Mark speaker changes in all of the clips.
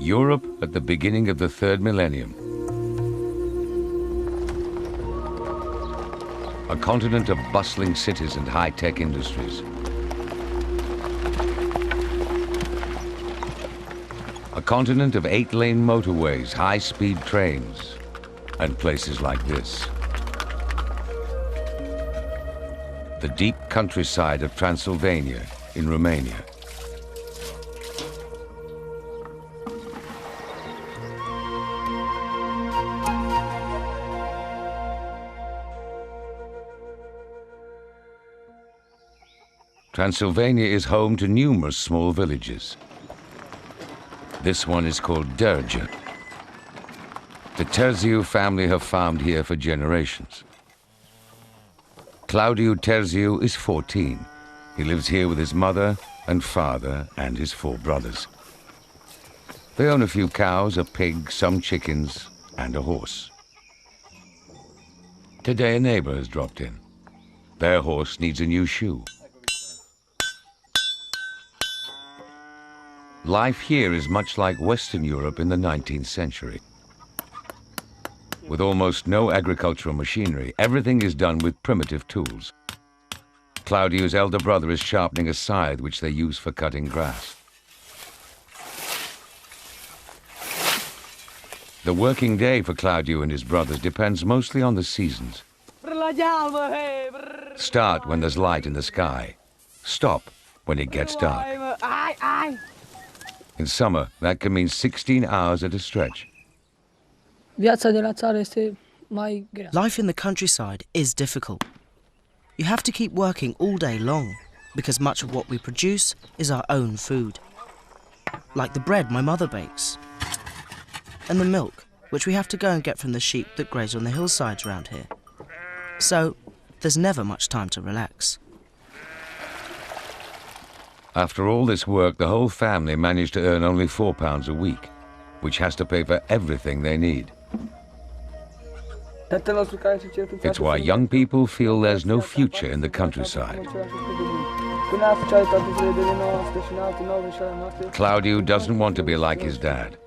Speaker 1: Europe at the beginning of the third millennium. A continent of bustling cities and high-tech industries. A continent of 8-lane motorways, high-speed trains, and places like this. The deep countryside of Transylvania in Romania. Transylvania is home to numerous small villages. This one is called Derja. The Terziu family have farmed here for generations. Claudiu Terziu is 14. He lives here with his mother and father and his 4 brothers. They own a few cows, a pig, some chickens, and a horse. Today a neighbor has dropped in. Their horse needs a new shoe. Life here is much like Western Europe in the 19th century. With almost no agricultural machinery, everything is done with primitive tools. Claudiu's elder brother is sharpening a scythe which they use for cutting grass. The working day for Claudiu and his brothers depends mostly on the seasons. Start when there's light in the sky. Stop when it gets dark. In summer, that can mean 16 hours at a stretch.
Speaker 2: Life in the countryside is difficult. You have to keep working all day long because much of what we produce is our own food. Like the bread my mother bakes. And the milk, which we have to go and get from the sheep that graze on the hillsides around here. So, there's never much time to relax.
Speaker 1: After all this work, the whole family managed to earn only £4 a week, which has to pay for everything they need. It's why young people feel there's no future in the countryside. Claudiu doesn't want to be like his dad.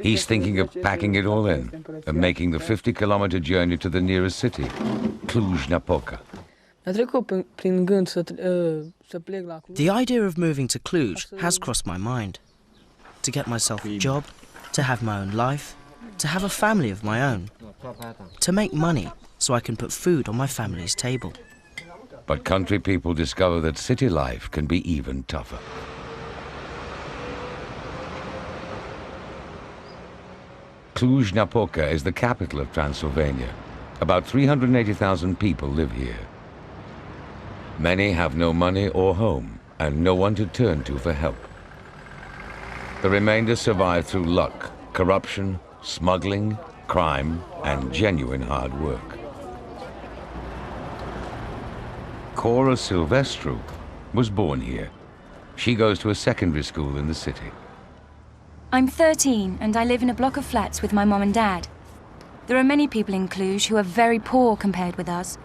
Speaker 1: He's thinking of packing it all in and making the 50-kilometer journey to the nearest city, Cluj-Napoca.
Speaker 2: The idea of moving to Cluj has crossed my mind. To get myself a job, to have my own life, to have a family of my own, to make money so I can put food on my family's table.
Speaker 1: But country people discover that city life can be even tougher. Cluj-Napoca is the capital of Transylvania. About 380,000 people live here. Many have no money or home, and no one to turn to for help. The remainder survive through luck, corruption, smuggling, crime, and genuine hard work. Cora Silvestru was born here. She goes to a secondary school in the city.
Speaker 3: I'm 13 and I live in a block of flats with my mom and dad. There are many people in Cluj who are very poor compared with us.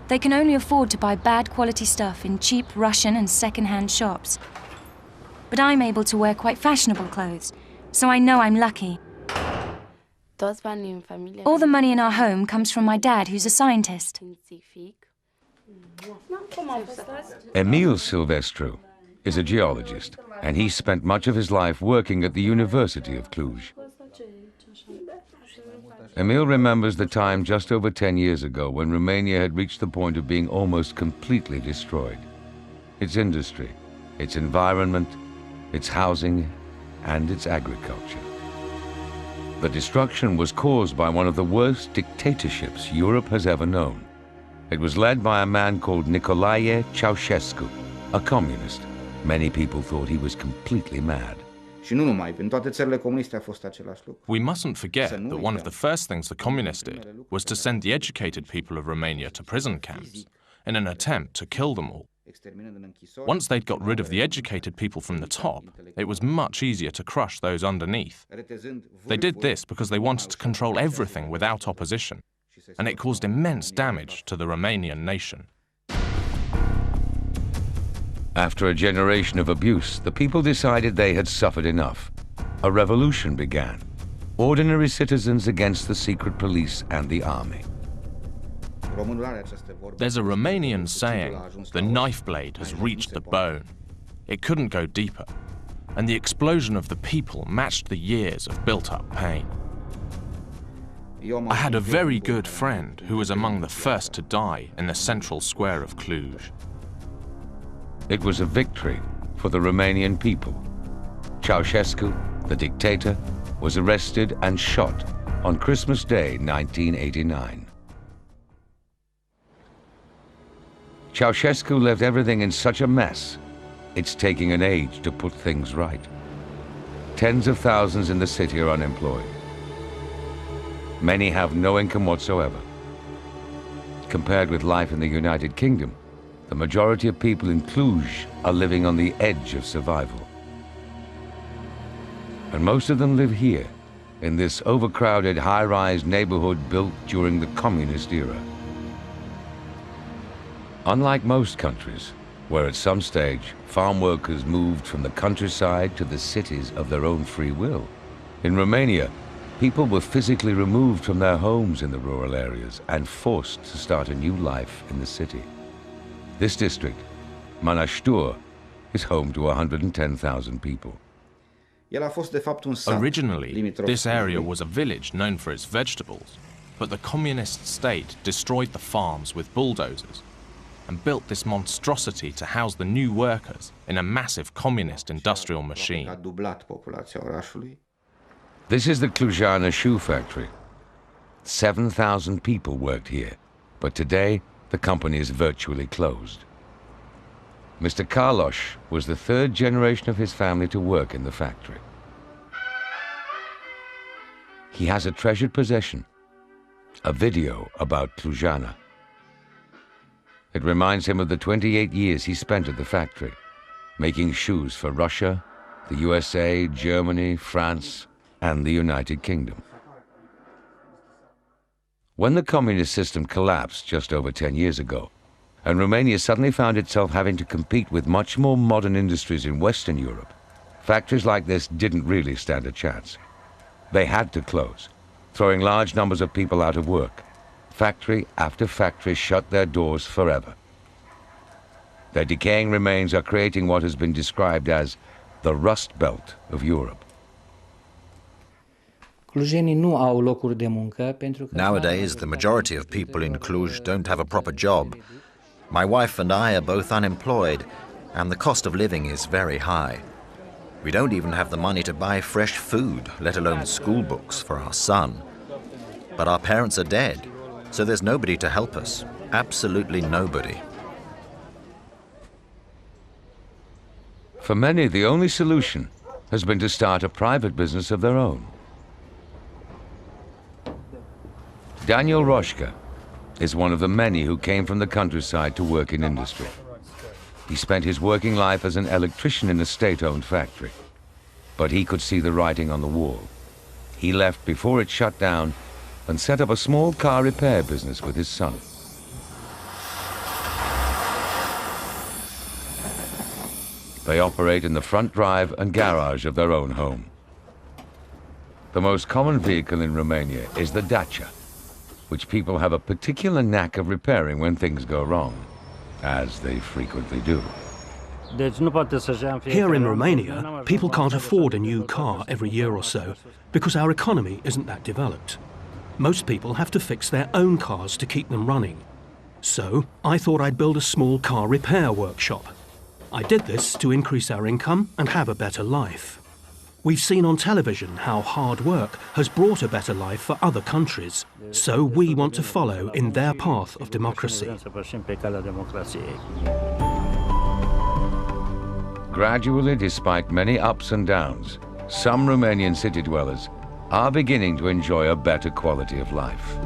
Speaker 3: They can only afford to buy bad quality stuff in cheap Russian and second-hand shops. But I'm able to wear quite fashionable clothes, so I know I'm lucky. All the money in our home comes from my dad, who's a scientist.
Speaker 1: Emil Silvestru is a geologist, and he spent much of his life working at the University of Cluj. Emil remembers the time just over 10 years ago when Romania had reached the point of being almost completely destroyed. Its industry, its environment, its housing, and its agriculture. The destruction was caused by one of the worst dictatorships Europe has ever known. It was led by a man called Nicolae Ceausescu, a communist. Many people thought he was completely mad.
Speaker 4: We mustn't forget that one of the first things the communists did was to send the educated people of Romania to prison camps in an attempt to kill them all. Once they'd got rid of the educated people from the top, it was much easier to crush those underneath. They did this because they wanted to control everything without opposition, and it caused immense damage to the Romanian nation.
Speaker 1: After a generation of abuse, the people decided they had suffered enough. a revolution began. Ordinary citizens against the secret police and the army.
Speaker 4: There's a Romanian saying, the knife blade has reached the bone. It couldn't go deeper, and the explosion of the people matched the years of built-up pain. I had a very good friend who was among the first to die in the central square of Cluj.
Speaker 1: It was a victory for the Romanian people. Ceausescu, the dictator, was arrested and shot on Christmas Day, 1989. Ceausescu left everything in such a mess, it's taking an age to put things right. Tens of thousands in the city are unemployed. Many have no income whatsoever. Compared with life in the United Kingdom, the majority of people in Cluj are living on the edge of survival. And most of them live here, in this overcrowded high-rise neighborhood built during the communist era. Unlike most countries, where at some stage farm workers moved from the countryside to the cities of their own free will, in Romania, people were physically removed from their homes in the rural areas and forced to start a new life in the city. This district, Mănăștur, is home to 110,000 people.
Speaker 4: Originally, this area was a village known for its vegetables, but the communist state destroyed the farms with bulldozers and built this monstrosity to house the new workers in a massive communist industrial machine.
Speaker 1: This is the Clujana shoe factory. 7,000 people worked here, but today the company is virtually closed. Mr. Carlos was the third generation of his family to work in the factory. He has a treasured possession, a video about Clujana. It reminds him of the 28 years he spent at the factory, making shoes for Russia, the USA, Germany, France, and the United Kingdom. When the communist system collapsed just over 10 years ago, and Romania suddenly found itself having to compete with much more modern industries in Western Europe, factories like this didn't really stand a chance. They had to close, throwing large numbers of people out of work. Factory after factory shut their doors forever. Their decaying remains are creating what has been described as the Rust Belt of Europe.
Speaker 5: Nowadays, the majority of people in Cluj don't have a proper job. My wife and I are both unemployed, and the cost of living is very high. We don't even have the money to buy fresh food, let alone school books for our son. But our parents are dead, so there's nobody to help us. Absolutely nobody.
Speaker 1: For many, the only solution has been to start a private business of their own. Daniel Roșca is one of the many who came from the countryside to work in industry. He spent his working life as an electrician in a state-owned factory, but he could see the writing on the wall. He left before it shut down and set up a small car repair business with his son. They operate in the front drive and garage of their own home. The most common vehicle in Romania is the Dacia, which people have a particular knack of repairing when things go wrong, as they frequently do.
Speaker 6: Here in Romania, people can't afford a new car every year or so because our economy isn't that developed. Most people have to fix their own cars to keep them running. So I thought I'd build a small car repair workshop. I did this to increase our income and have a better life. We've seen on television how hard work has brought a better life for other countries, so we want to follow in their path of democracy.
Speaker 1: Gradually, despite many ups and downs, some Romanian city dwellers are beginning to enjoy a better quality of life.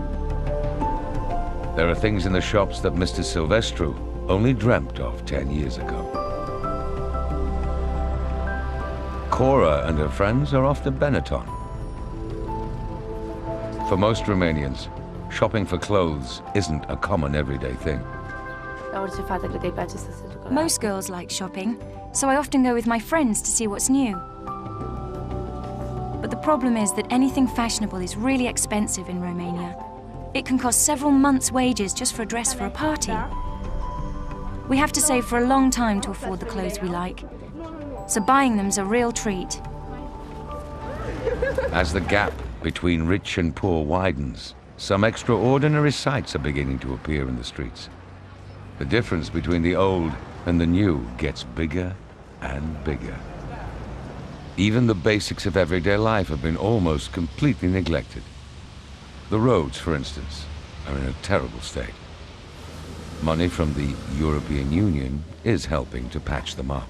Speaker 1: There are things in the shops that Mr. Silvestru only dreamt of 10 years ago. Cora and her friends are off to Benetton. For most Romanians, shopping for clothes isn't a common everyday thing.
Speaker 3: Most girls like shopping, so I often go with my friends to see what's new. problem is that anything fashionable is really expensive in Romania. It can cost several months' wages just for a dress for a party. We have to save for a long time to afford the clothes we like, so buying them's a real treat.
Speaker 1: As the gap between rich and poor widens, some extraordinary sights are beginning to appear in the streets. The difference between the old and the new gets bigger and bigger. Even the basics of everyday life have been almost completely neglected. The roads, for instance, are in a terrible state. Money from the European Union is helping to patch them up.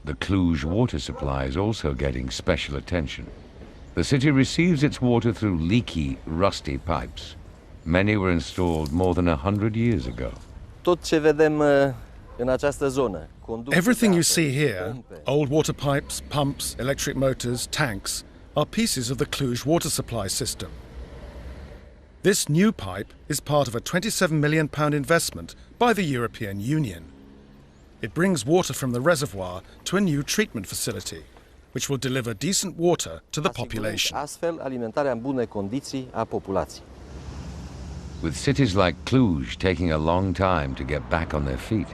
Speaker 1: The Cluj water supply is also getting special attention. The city receives its water through leaky, rusty pipes. Many were installed more than 100 years ago.
Speaker 7: Everything you see here, old water pipes, pumps, electric motors, tanks, are pieces of the Cluj water supply system. This new pipe is part of a £27 million investment by the European Union. It brings water from the reservoir to a new treatment facility, which will deliver decent water to the population.
Speaker 1: With cities like Cluj taking a long time to get back on their feet,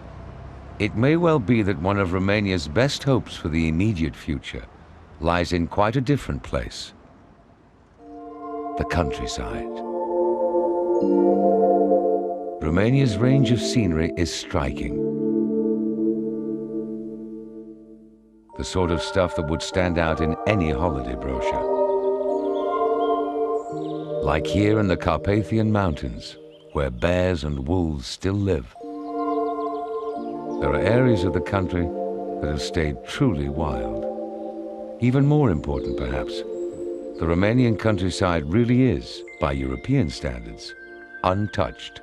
Speaker 1: it may well be that one of Romania's best hopes for the immediate future lies in quite a different place: the countryside. Romania's range of scenery is striking. The sort of stuff that would stand out in any holiday brochure. Like here in the Carpathian Mountains, where bears and wolves still live. There are areas of the country that have stayed truly wild. Even more important, perhaps, the Romanian countryside really is, by European standards, untouched,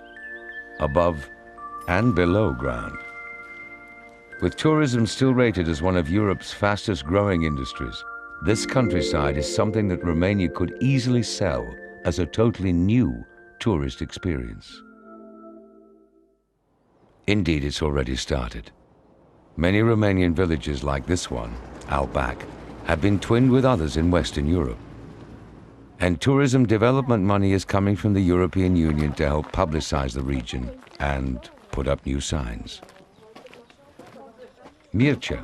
Speaker 1: above and below ground. With tourism still rated as one of Europe's fastest growing industries, this countryside is something that Romania could easily sell as a totally new tourist experience. Indeed, it's already started. Many Romanian villages like this one, Albac, have been twinned with others in Western Europe. And tourism development money is coming from the European Union to help publicize the region and put up new signs. Mircea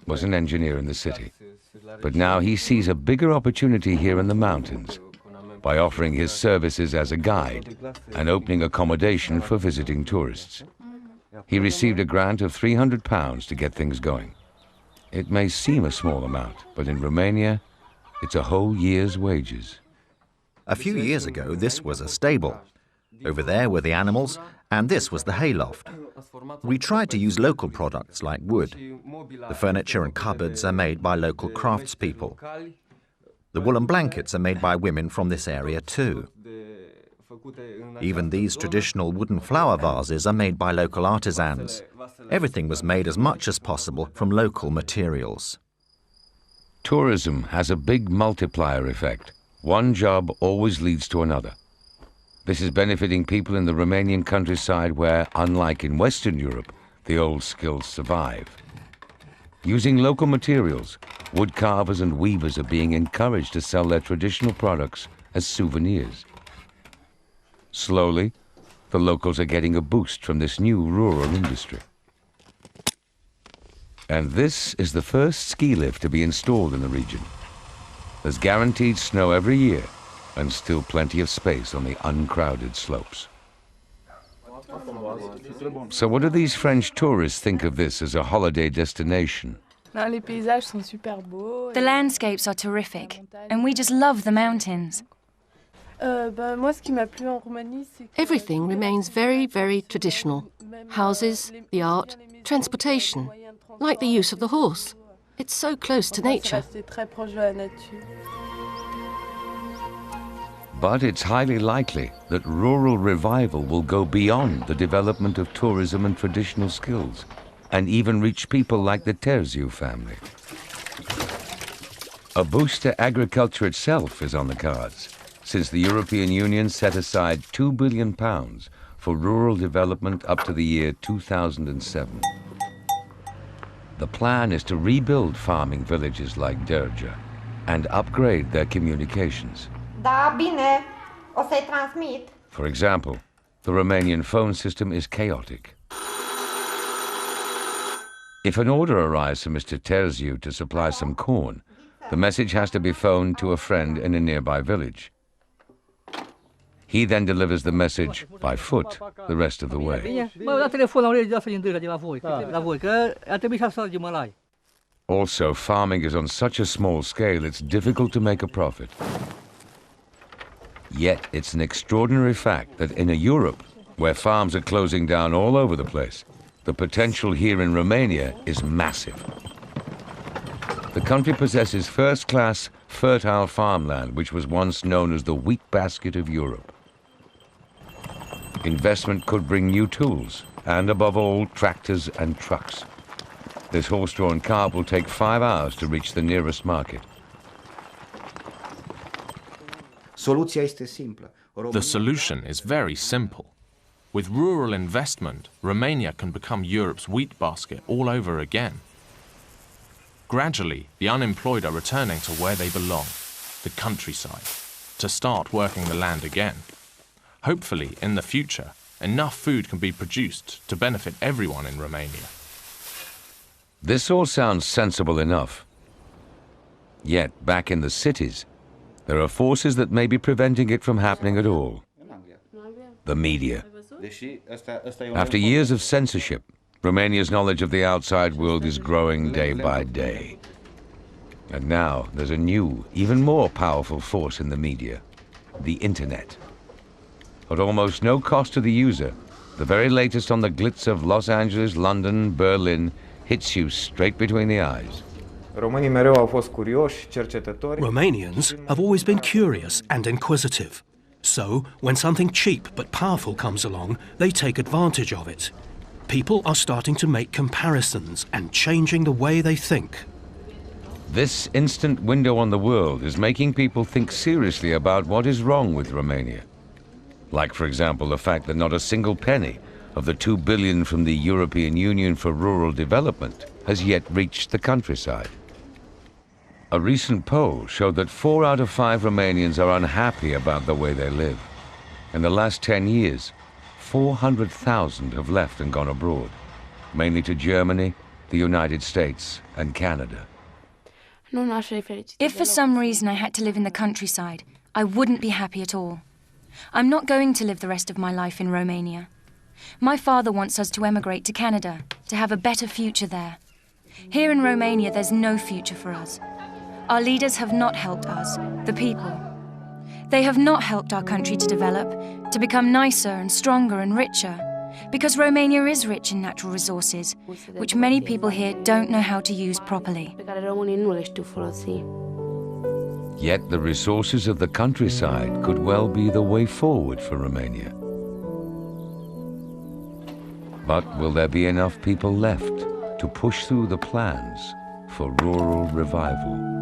Speaker 1: was an engineer in the city, but now he sees a bigger opportunity here in the mountains by offering his services as a guide and opening accommodation for visiting tourists. He received a grant of £300 to get things going. It may seem a small amount, but in Romania, it's a whole year's wages.
Speaker 5: A few years ago, this was a stable. Over there were the animals, and this was the hayloft. We tried to use local products like wood. The furniture and cupboards are made by local craftspeople. The woolen blankets are made by women from this area too. Even these traditional wooden flower vases are made by local artisans. Everything was made as much as possible from local materials.
Speaker 1: Tourism has a big multiplier effect. One job always leads to another. This is benefiting people in the Romanian countryside where, unlike in Western Europe, the old skills survive. Using local materials, wood carvers and weavers are being encouraged to sell their traditional products as souvenirs. Slowly, the locals are getting a boost from this new rural industry. And this is the first ski lift to be installed in the region. There's guaranteed snow every year, and still plenty of space on the uncrowded slopes. So what do these French tourists think of this as a holiday destination?
Speaker 3: The landscapes are terrific, and we just love the mountains.
Speaker 8: Everything remains very, very traditional. Houses, the art, transportation, like the use of the horse. It's so close to nature.
Speaker 1: But it's highly likely that rural revival will go beyond the development of tourism and traditional skills, and even reach people like the Terziu family. A boost to agriculture itself is on the cards, since the European Union set aside £2 billion for rural development up to the year 2007. The plan is to rebuild farming villages like Derja, and upgrade their communications.
Speaker 9: Da, bine, o să-i transmit.
Speaker 1: For example, the Romanian phone system is chaotic. If an order arrives from Mr. Terziu to supply some corn, the message has to be phoned to a friend in a nearby village. He then delivers the message by foot the rest of the way. Also, farming is on such a small scale it's difficult to make a profit. Yet it's an extraordinary fact that in a Europe where farms are closing down all over the place, the potential here in Romania is massive. The country possesses first-class, fertile farmland, which was once known as the wheat basket of Europe. Investment could bring new tools, and above all, tractors and trucks. This horse-drawn cart will take 5 hours to reach the nearest market.
Speaker 4: The solution is very simple. With rural investment, Romania can become Europe's wheat basket all over again. Gradually, the unemployed are returning to where they belong, the countryside, to start working the land again. Hopefully, in the future, enough food can be produced to benefit everyone in Romania.
Speaker 1: This all sounds sensible enough. Yet, back in the cities, there are forces that may be preventing it from happening at all. The media. After years of censorship, Romania's knowledge of the outside world is growing day by day. And now there's a new, even more powerful force in the media, the internet. At almost no cost to the user, the very latest on the glitz of Los Angeles, London, Berlin hits you straight between the eyes.
Speaker 6: Romanians have always been curious and inquisitive. So, when something cheap but powerful comes along, they take advantage of it. People are starting to make comparisons and changing the way they think.
Speaker 1: This instant window on the world is making people think seriously about what is wrong with Romania. Like, for example, the fact that not a single penny of the 2 billion from the European Union for rural development has yet reached the countryside. A recent poll showed that 4 out of 5 Romanians are unhappy about the way they live. In the last 10 years, 400,000 have left and gone abroad, mainly to Germany, the United States, and Canada.
Speaker 3: If for some reason I had to live in the countryside, I wouldn't be happy at all. I'm not going to live the rest of my life in Romania. My father wants us to emigrate to Canada, to have a better future there. Here in Romania, there's no future for us. Our leaders have not helped us, the people. They have not helped our country to develop, to become nicer and stronger and richer, because Romania is rich in natural resources, which many people here don't know how to use properly.
Speaker 1: Yet the resources of the countryside could well be the way forward for Romania. But will there be enough people left to push through the plans for rural revival?